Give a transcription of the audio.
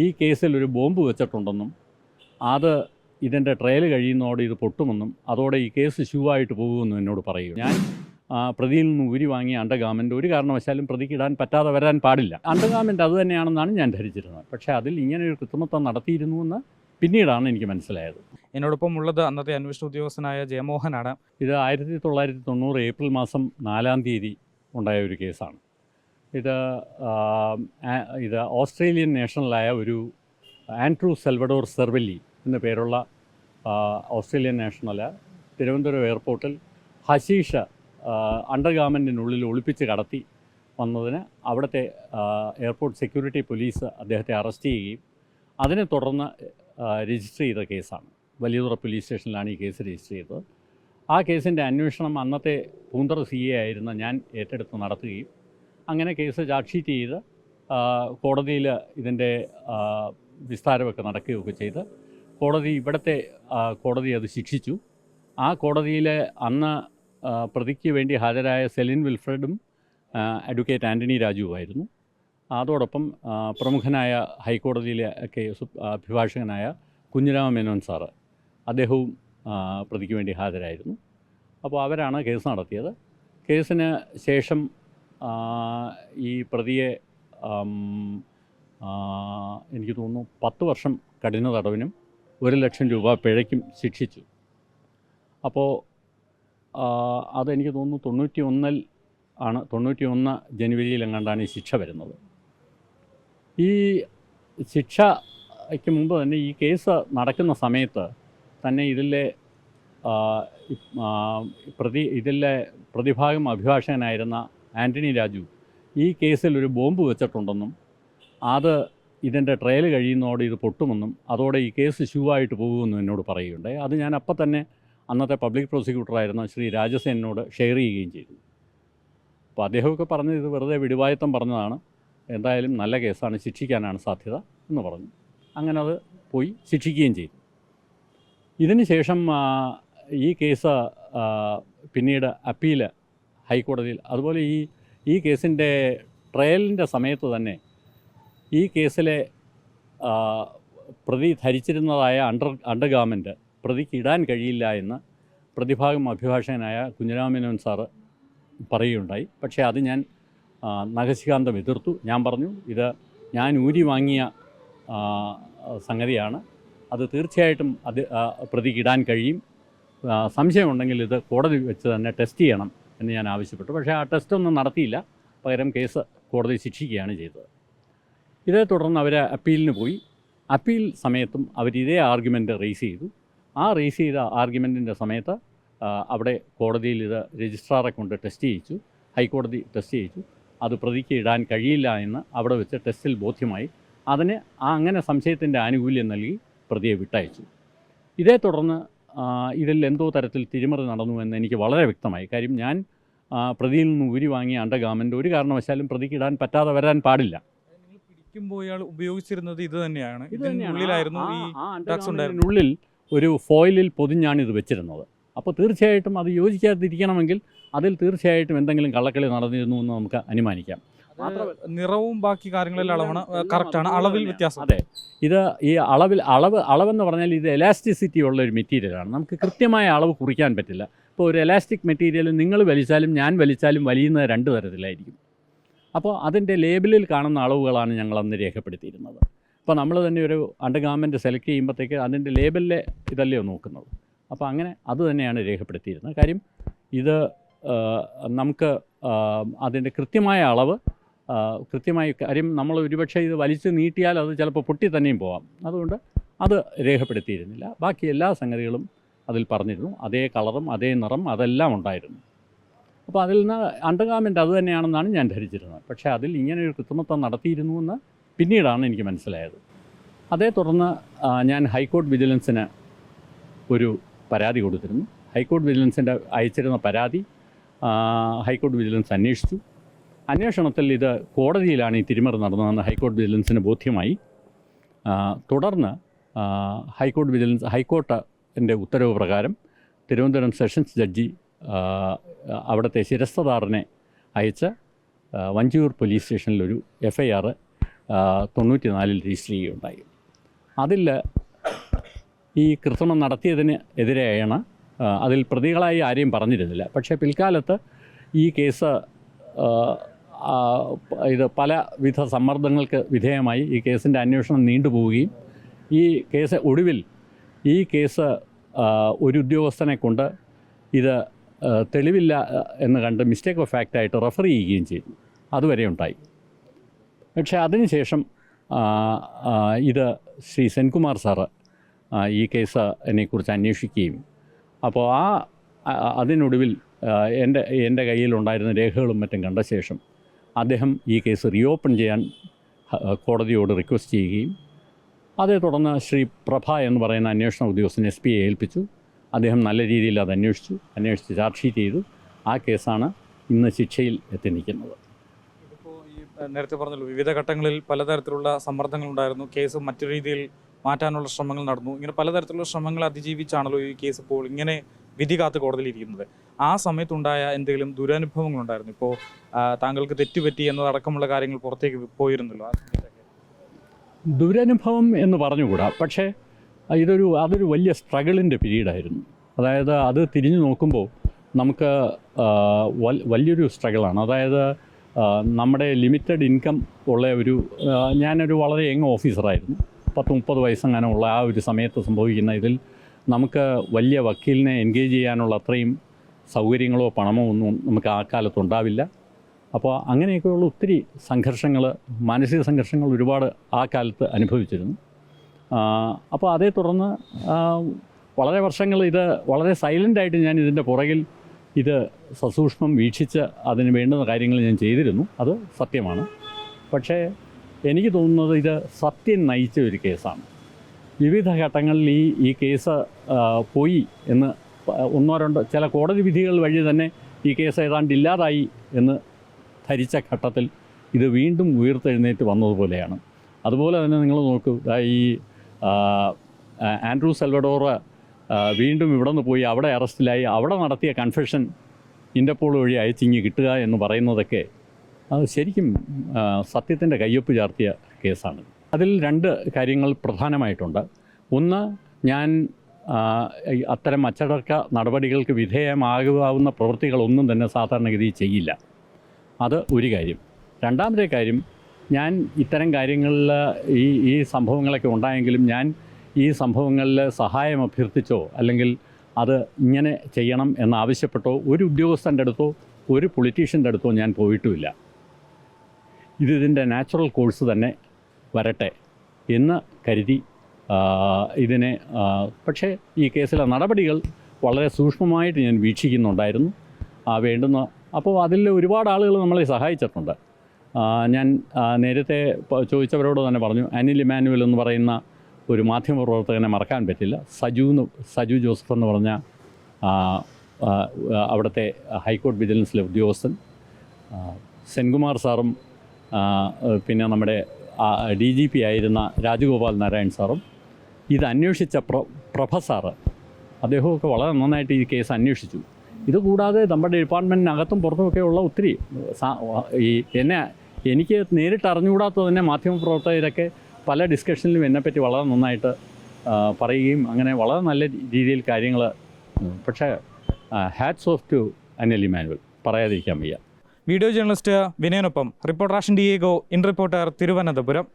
ഈ കേസിൽ ഒരു ബോംബ് വെച്ചിട്ടുണ്ടെന്നും അത് ഇതിൻ്റെ ട്രയൽ കഴിയുന്നതോടെ ഇത് പൊട്ടുമെന്നും അതോടെ ഈ കേസ് ഇഷ്യൂവായിട്ട് പോകുമെന്നും എന്നോട് പറയും. ഞാൻ പ്രതിയിൽ നിന്ന് ഊരി വാങ്ങിയ അണ്ടർഗാർമെൻറ്റ് ഒരു കാരണവശാലും പ്രതിക്ക് ഇടാൻ പറ്റാതെ വരാൻ പാടില്ല. അണ്ടർഗാർമെൻറ്റ് അത് തന്നെയാണെന്നാണ് ഞാൻ ധരിച്ചിരുന്നത്. പക്ഷേ അതിൽ ഇങ്ങനെ ഒരു കൃത്രിമത്വം നടത്തിയിരുന്നുവെന്ന് പിന്നീടാണ് എനിക്ക് മനസ്സിലായത്. എന്നോടൊപ്പം ഉള്ളത് അന്നത്തെ അന്വേഷണ ഉദ്യോഗസ്ഥനായ ജയമോഹനാണ്. ഇത് 1990 ഏപ്രിൽ മാസം 4-ാം തീയതി ഉണ്ടായ ഒരു കേസാണ്. ഇത് ഓസ്ട്രേലിയൻ നാഷണലായ ഒരു ആൻഡ്രൂ സെൽവഡോർ സെർവല്ലി എന്ന പേരുള്ള ഓസ്ട്രേലിയൻ നാഷണല് തിരുവനന്തപുരം എയർപോർട്ടിൽ ഹശീഷ അണ്ടർഗാർമെൻറ്റിനുള്ളിൽ ഒളിപ്പിച്ച് കടത്തി വന്നതിന് അവിടുത്തെ എയർപോർട്ട് സെക്യൂരിറ്റി പോലീസ് അദ്ദേഹത്തെ അറസ്റ്റ് ചെയ്യുകയും അതിനെ തുടർന്ന് രജിസ്റ്റർ ചെയ്ത കേസാണ്. വലിയതുറ പോലീസ് സ്റ്റേഷനിലാണ് ഈ കേസ് രജിസ്റ്റർ ചെയ്തത്. ആ കേസിൻ്റെ അന്വേഷണം അന്നത്തെ പൂന്തറ CA ആയിരുന്ന ഞാൻ ഏറ്റെടുത്ത് നടത്തുകയും അങ്ങനെ കേസ് ചാർജ് ഷീറ്റ് ചെയ്ത് കോടതിയിൽ ഇതിൻ്റെ വിസ്താരമൊക്കെ നടക്കുകയൊക്കെ ചെയ്ത് ഇവിടുത്തെ കോടതി അത് ശിക്ഷിച്ചു. ആ കോടതിയിൽ അന്ന് പ്രതിക്ക് വേണ്ടി ഹാജരായ സെലിൻ വിൽഫ്രഡും അഡ്വക്കേറ്റ് ആൻ്റണി രാജുവുമായിരുന്നു. അതോടൊപ്പം പ്രമുഖനായ ഹൈക്കോടതിയിലെ അഭിഭാഷകനായ കുഞ്ഞിരാമ മേനോൻ സാറ് അദ്ദേഹവും പ്രതിക്ക് വേണ്ടി ഹാജരായിരുന്നു. അപ്പോൾ അവരാണ് കേസ് നടത്തിയത്. കേസിന് ശേഷം ഈ പ്രതിയെ എനിക്ക് തോന്നുന്നു 10 വർഷം കഠിന തടവിനും 1 ലക്ഷം രൂപ പിഴയ്ക്കും ശിക്ഷിച്ചു. അപ്പോൾ അതെനിക്ക് തോന്നുന്നു 91 ജനുവരിയിലെങ്ങാണ്ടാണ് ഈ ശിക്ഷ വരുന്നത്. ഈ ശിക്ഷയ്ക്ക് മുമ്പ് തന്നെ ഈ കേസ് നടക്കുന്ന സമയത്ത് തന്നെ ഇതിലെ പ്രതിഭാഗം അഭിഭാഷകനായിരുന്ന ആൻ്റണി രാജു ഈ കേസിൽ ഒരു ബോംബ് വെച്ചിട്ടുണ്ടെന്നും അത് ഇതിൻ്റെ ട്രയൽ കഴിയുന്നതോടെ ഇത് പൊട്ടുമെന്നും അതോടെ ഈ കേസ് ഇഷ്യൂവായിട്ട് പോകുമെന്നും എന്നോട് പറയുകയുണ്ടായി. അത് ഞാൻ അപ്പം തന്നെ അന്നത്തെ പബ്ലിക് പ്രോസിക്യൂട്ടറായിരുന്ന ശ്രീ രാജസേനോട് ഷെയർ ചെയ്യുകയും ചെയ്തു. അപ്പോൾ അദ്ദേഹമൊക്കെ പറഞ്ഞത് ഇത് വെറുതെ വിടുവായത്തം പറഞ്ഞതാണ്, എന്തായാലും നല്ല കേസാണ്, ശിക്ഷിക്കാനാണ് സാധ്യത എന്ന് പറഞ്ഞു. അങ്ങനെ അത് പോയി ശിക്ഷിക്കുകയും ചെയ്തു. ഇതിന് ശേഷം ഈ കേസ് പിന്നീട് അപ്പീൽ ഹൈക്കോടതിയിൽ, അതുപോലെ ഈ കേസിൻ്റെ ട്രയലിൻ്റെ സമയത്ത് തന്നെ ഈ കേസിലെ പ്രതി ധരിച്ചിരുന്നതായ അണ്ടർഗാർമെൻറ്റ് പ്രതിക്ക് ഇടാൻ കഴിയില്ല എന്ന് പ്രതിഭാഗം അഭിഭാഷകനായ കുഞ്ഞിരാമ മേനോൻ സാറ് പറയുകയുണ്ടായി. പക്ഷേ അത് ഞാൻ നഖശികാന്തം എതിർത്തു. ഞാൻ പറഞ്ഞു, ഇത് ഞാൻ ഊരി വാങ്ങിയ സംഗതിയാണ്, അത് തീർച്ചയായിട്ടും പ്രതിക്ക് ഇടാൻ കഴിയും, സംശയമുണ്ടെങ്കിൽ ഇത് കോടതി വെച്ച് തന്നെ ടെസ്റ്റ് ചെയ്യണം എന്ന് ഞാൻ ആവശ്യപ്പെട്ടു. പക്ഷേ ആ ടെസ്റ്റൊന്നും നടത്തിയില്ല. പകരം കേസ് കോടതി ശിക്ഷിക്കുകയാണ് ചെയ്തത്. ഇതേ തുടർന്ന് അവർ അപ്പീലിന് പോയി. അപ്പീൽ സമയത്തും അവർ ഇതേ ആർഗ്യുമെൻറ്റ് റേസ് ചെയ്തു. ആ റേസ് ചെയ്ത ആർഗ്യുമെൻറ്റിൻ്റെ സമയത്ത് അവിടെ കോടതിയിൽ ഇത് രജിസ്ട്രാറെ കൊണ്ട് ടെസ്റ്റ് ചെയ്യിച്ചു. ഹൈക്കോടതി ടെസ്റ്റ് ചെയ്യിച്ചു. അത് പ്രതിക്ക് ഇടാൻ കഴിയില്ല എന്ന് അവിടെ വെച്ച് ടെസ്റ്റിൽ ബോധ്യമായി. അതിന് അങ്ങനെ സംശയത്തിൻ്റെ ആനുകൂല്യം നൽകി പ്രതിയെ വിട്ടയച്ചു. ഇതേ തുടർന്ന് ഇതിൽ എന്തോ തരത്തിൽ തിരിമറി നടന്നുവെന്ന് എനിക്ക് വളരെ വ്യക്തമായി. കാര്യം ഞാൻ പ്രതിയിൽ നിന്ന് ഊരി വാങ്ങിയ അണ്ടർഗാർമെൻറ്റ് ഒരു കാരണവശാലും പ്രതിക്ക് ഇടാൻ പറ്റാതെ വരാൻ പാടില്ല. പിടിക്കുമ്പോൾ ഇയാൾ ഉപയോഗിച്ചിരുന്നത് ഇത് തന്നെയാണ്. ഇതിനുള്ളിൽ ഒരു ഫോയിലിൽ പൊതിഞ്ഞാണ് ഇത് വെച്ചിരുന്നത്. അപ്പോൾ തീർച്ചയായിട്ടും അത് യോജിക്കാതിരിക്കണമെങ്കിൽ അതിൽ തീർച്ചയായിട്ടും എന്തെങ്കിലും കള്ളക്കളി നടന്നിരുന്നു എന്ന് നമുക്ക് അനുമാനിക്കാം. നിറവും ബാക്കി കാര്യങ്ങളെല്ലാം കറക്റ്റാണ്, അളവിൽ വ്യത്യാസം. അതെ, ഇത് ഈ അളവെന്ന് പറഞ്ഞാൽ ഇത് എലാസ്റ്റിസിറ്റി ഉള്ള ഒരു മെറ്റീരിയലാണ്. നമുക്ക് കൃത്യമായ അളവ് കുറിക്കാൻ പറ്റില്ല. ഇപ്പോൾ ഒരു എലാസ്റ്റിക് മെറ്റീരിയൽ നിങ്ങൾ വലിച്ചാലും ഞാൻ വലിച്ചാലും വലിയുന്നത് 2 തരത്തിലായിരിക്കും. അപ്പോൾ അതിൻ്റെ ലേബലിൽ കാണുന്ന അളവുകളാണ് ഞങ്ങൾ അന്ന് രേഖപ്പെടുത്തിയിരുന്നത്. അപ്പോൾ നമ്മൾ തന്നെ ഒരു അണ്ടർഗാർമെൻറ്റ് സെലക്ട് ചെയ്യുമ്പോഴത്തേക്ക് അതിൻ്റെ ലേബലിലെ ഇതല്ലയോ നോക്കുന്നത്. അപ്പോൾ അങ്ങനെ അത് തന്നെയാണ് രേഖപ്പെടുത്തിയിരുന്നത്. കാര്യം ഇത് നമുക്ക് അതിൻ്റെ കൃത്യമായ അളവ് കാര്യം നമ്മൾ ഒരുപക്ഷെ ഇത് വലിച്ചു നീട്ടിയാൽ അത് ചിലപ്പോൾ പൊട്ടി തന്നെയും പോകാം. അതുകൊണ്ട് അത് രേഖപ്പെടുത്തിയിരുന്നില്ല. ബാക്കി എല്ലാ സംഗതികളും അതിൽ പറഞ്ഞിരുന്നു. അതേ കളറും അതേ നിറം അതെല്ലാം ഉണ്ടായിരുന്നു. അപ്പോൾ അതിൽ നിന്ന് അണ്ടർഗാർമെൻറ്റ് അത് തന്നെയാണെന്നാണ് ഞാൻ ധരിച്ചിരുന്നത്. പക്ഷേ അതിൽ ഇങ്ങനെയൊരു കൃത്രിമത്വം നടത്തിയിരുന്നുവെന്ന് പിന്നീടാണ് എനിക്ക് മനസ്സിലായത്. അതേ തുടർന്ന് ഞാൻ ഹൈക്കോടതി വിജിലൻസിന് ഒരു പരാതി കൊടുത്തിരുന്നു. ഹൈക്കോടതി വിജിലൻസിൻ്റെ അയച്ചിരുന്ന പരാതി ഹൈക്കോടതി വിജിലൻസ് അന്വേഷിച്ചു. അന്വേഷണത്തിൽ ഇത് കോടതിയിലാണ് ഈ തിരിമറി നടന്നതെന്ന് ഹൈക്കോടതി വിജിലൻസിന് ബോധ്യമായി. തുടർന്ന് ഹൈക്കോർട്ടിൻ്റെ ഉത്തരവ് പ്രകാരം തിരുവനന്തപുരം സെഷൻസ് ജഡ്ജി അവിടുത്തെ ശിരസ്തദാറിനെ അയച്ച് വഞ്ചിയൂർ പോലീസ് സ്റ്റേഷനിലൊരു FIR 94 രജിസ്റ്റർ ചെയ്യുകയുണ്ടായി. അതിൽ ഈ കൃത്രിമം നടത്തിയതിന് എതിരെയാണ് അതിൽ പ്രതികളായി ആരെയും പറഞ്ഞിരുന്നില്ല. പക്ഷേ പിൽക്കാലത്ത് ഈ കേസ് ഇത് പലവിധ സമ്മർദ്ദങ്ങൾക്ക് വിധേയമായി ഈ കേസിൻ്റെ അന്വേഷണം നീണ്ടുപോവുകയും ഒടുവിൽ ഈ കേസ് ഒരു ഉദ്യോഗസ്ഥനെ കൊണ്ട് ഇത് തെളിവില്ല എന്ന് കണ്ട് മിസ്റ്റേക്ക് ഓഫ് ഫാക്റ്റായിട്ട് റെഫർ ചെയ്യുകയും ചെയ്തു. അതുവരെ ഉണ്ടായി. പക്ഷേ അതിനുശേഷം ഇത് ശ്രീ സെൻകുമാർ സാറ് ഈ കേസിനെക്കുറിച്ച് അന്വേഷിക്കുകയും അപ്പോൾ അതിനൊടുവിൽ എൻ്റെ കയ്യിലുണ്ടായിരുന്ന രേഖകളും മറ്റും കണ്ട ശേഷം അദ്ദേഹം ഈ കേസ് റീഓപ്പൺ ചെയ്യാൻ കോടതിയോട് റിക്വസ്റ്റ് ചെയ്യുകയും അതേ തുടർന്ന് ശ്രീ പ്രഭ എന്ന് പറയുന്ന അന്വേഷണ ഉദ്യോഗസ്ഥൻ SP ഏൽപ്പിച്ചു. അദ്ദേഹം നല്ല രീതിയിൽ അത് അന്വേഷിച്ച് ചാർജ് ഷീറ്റ് ചെയ്തു. ആ കേസാണ് ഇന്ന് ശിക്ഷയിൽ എത്തി നിൽക്കുന്നത്. ഇതിപ്പോൾ ഈ നേരത്തെ പറഞ്ഞല്ലോ, വിവിധ ഘട്ടങ്ങളിൽ പലതരത്തിലുള്ള സമ്മർദ്ദങ്ങളുണ്ടായിരുന്നു. കേസ് മറ്റു രീതിയിൽ മാറ്റാനുള്ള ശ്രമങ്ങൾ നടന്നു. ഇങ്ങനെ പലതരത്തിലുള്ള ശ്രമങ്ങൾ അതിജീവിച്ചാണല്ലോ ഈ കേസ് ഇപ്പോൾ ഇങ്ങനെ വിധി കാത്ത് കോടതിയിലിരിക്കുന്നത്. ആ സമയത്തുണ്ടായ എന്തെങ്കിലും ദുരനുഭവങ്ങളുണ്ടായിരുന്നു? ഇപ്പോൾ താങ്കൾക്ക് തെറ്റുപറ്റി എന്നതടക്കമുള്ള കാര്യങ്ങൾ പുറത്തേക്ക് പോയിരുന്നല്ലോ. ദുരനുഭവം എന്ന് പറഞ്ഞുകൂടാ. പക്ഷേ അതൊരു വലിയ സ്ട്രഗിളിൻ്റെ പീരീഡായിരുന്നു. അതായത് അത് തിരിഞ്ഞു നോക്കുമ്പോൾ നമുക്ക് വലിയൊരു സ്ട്രഗിളാണ്. അതായത് നമ്മുടെ ലിമിറ്റഡ് ഇൻകം ഉള്ള ഞാനൊരു വളരെ യങ് ഓഫീസറായിരുന്നു. 30 വയസ്സെങ്ങനെ ഉള്ള ആ ഒരു സമയത്ത് സംഭവിക്കുന്ന ഇതിൽ നമുക്ക് വലിയ വക്കീലിനെ എൻഗേജ് ചെയ്യാനുള്ള അത്രയും സൗകര്യങ്ങളോ പണമോ ഒന്നും നമുക്ക് ആ കാലത്തുണ്ടാവില്ല. അപ്പോൾ അങ്ങനെയൊക്കെയുള്ള ഒത്തിരി സംഘർഷങ്ങൾ, മാനസിക സംഘർഷങ്ങൾ ഒരുപാട് ആ കാലത്ത് അനുഭവിച്ചിരുന്നു. അപ്പോൾ അതേ തുടർന്ന് വളരെ വർഷങ്ങൾ ഇത് വളരെ സൈലൻ്റായിട്ട് ഞാൻ ഇതിൻ്റെ പുറകിൽ ഇത് സസൂക്ഷ്മം വീക്ഷിച്ച് അതിന് വേണ്ടുന്ന കാര്യങ്ങൾ ഞാൻ ചെയ്തിരുന്നു. അത് സത്യമാണ്. പക്ഷേ എനിക്ക് തോന്നുന്നത് ഇത് സത്യം നയിച്ച ഒരു കേസാണ്. വിവിധ ഘട്ടങ്ങളിൽ ഈ കേസ് പോയി എന്ന് ഒന്നോ രണ്ടോ ചില കോടതി വിധികൾ വഴി തന്നെ ഈ കേസ് ഏതാണ്ട് ഇല്ലാതായി എന്ന് ധരിച്ച ഘട്ടത്തിൽ ഇത് വീണ്ടും ഉയർത്തെഴുന്നേറ്റ് വന്നതുപോലെയാണ്. അതുപോലെ തന്നെ നിങ്ങൾ നോക്കൂ, ഈ ആൻഡ്രൂ സെൽവഡോർ വീണ്ടും ഇവിടെ നിന്ന് പോയി അവിടെ അറസ്റ്റിലായി അവിടെ നടത്തിയ കൺഫെഷൻ ഇൻ്റർപോൾ വഴി അയച്ചിങ്ങ് കിട്ടുക എന്ന് പറയുന്നതൊക്കെ അത് ശരിക്കും സത്യത്തിൻ്റെ കയ്യൊപ്പ് ചാർത്തിയ കേസാണ്. അതിൽ 2 കാര്യങ്ങൾ പ്രധാനമായിട്ടുണ്ട്. ഒന്ന്, ഞാൻ അത്തരം അച്ചടക്ക നടപടികൾക്ക് വിധേയമാകാവുന്ന പ്രവൃത്തികളൊന്നും തന്നെ സാധാരണഗതിയിൽ ചെയ്യില്ല. അത് ഒരു കാര്യം. രണ്ടാമത്തെ കാര്യം, ഞാൻ ഇത്തരം കാര്യങ്ങളിൽ ഈ സംഭവങ്ങളൊക്കെ ഉണ്ടായെങ്കിലും ഞാൻ ഈ സംഭവങ്ങളിൽ സഹായം അഭ്യർത്ഥിച്ചോ അല്ലെങ്കിൽ അത് ഇങ്ങനെ ചെയ്യണം എന്നാവശ്യപ്പെട്ടോ ഒരു ഉദ്യോഗസ്ഥൻ്റെ അടുത്തോ ഒരു പൊളിറ്റീഷ്യൻ്റെ അടുത്തോ ഞാൻ പോയിട്ടുമില്ല. ഇതിൻ്റെ നാച്ചുറൽ കോഴ്സ് തന്നെ വരട്ടെ എന്ന് കരുതി ഇതിനെ പക്ഷേ ഈ കേസിലെ നടപടികൾ വളരെ സൂക്ഷ്മമായിട്ട് ഞാൻ വീക്ഷിക്കുന്നുണ്ടായിരുന്നു. വേണ്ടുന്ന അപ്പോൾ അതിൽ ഒരുപാട് ആളുകൾ നമ്മളെ സഹായിച്ചിട്ടുണ്ട്. ഞാൻ നേരത്തെ ചോദിച്ചവരോട് തന്നെ പറഞ്ഞു, അനിൽ ഇമാനുവൽ എന്ന് പറയുന്ന ഒരു മാധ്യമപ്രവർത്തകനെ മറക്കാൻ പറ്റില്ല. സജു ജോസഫ് എന്ന് പറഞ്ഞ അവിടുത്തെ ഹൈക്കോടതി വിജിലൻസിലെ ഉദ്യോഗസ്ഥൻ, സെൻകുമാർ സാറും പിന്നെ നമ്മുടെ DGP ആയിരുന്ന രാജഗോപാൽ നാരായൺ സാറും ഇത് അന്വേഷിച്ച പ്രഭ സാറ്, അദ്ദേഹമൊക്കെ വളരെ നന്നായിട്ട് ഈ കേസ് അന്വേഷിച്ചു. ഇതുകൂടാതെ നമ്മുടെ ഡിപ്പാർട്ട്മെൻറ്റിനകത്തും പുറത്തുമൊക്കെ ഉള്ള ഒത്തിരി എനിക്ക് നേരിട്ട് അറിഞ്ഞുകൂടാത്തത് തന്നെ മാധ്യമപ്രവർത്തകരൊക്കെ പല ഡിസ്കഷനിലും എന്നെപ്പറ്റി വളരെ നന്നായിട്ട് പറയുകയും അങ്ങനെ വളരെ നല്ല രീതിയിൽ കാര്യങ്ങൾ. പക്ഷേ hats off to Anil Emmanuel, പറയാതിരിക്കാൻ വയ്യ. വീഡിയോ ജേർണലിസ്റ്റ് വിനയനൊപ്പം reporter Ashan Diego, in reporter, Thiruvananthapuram.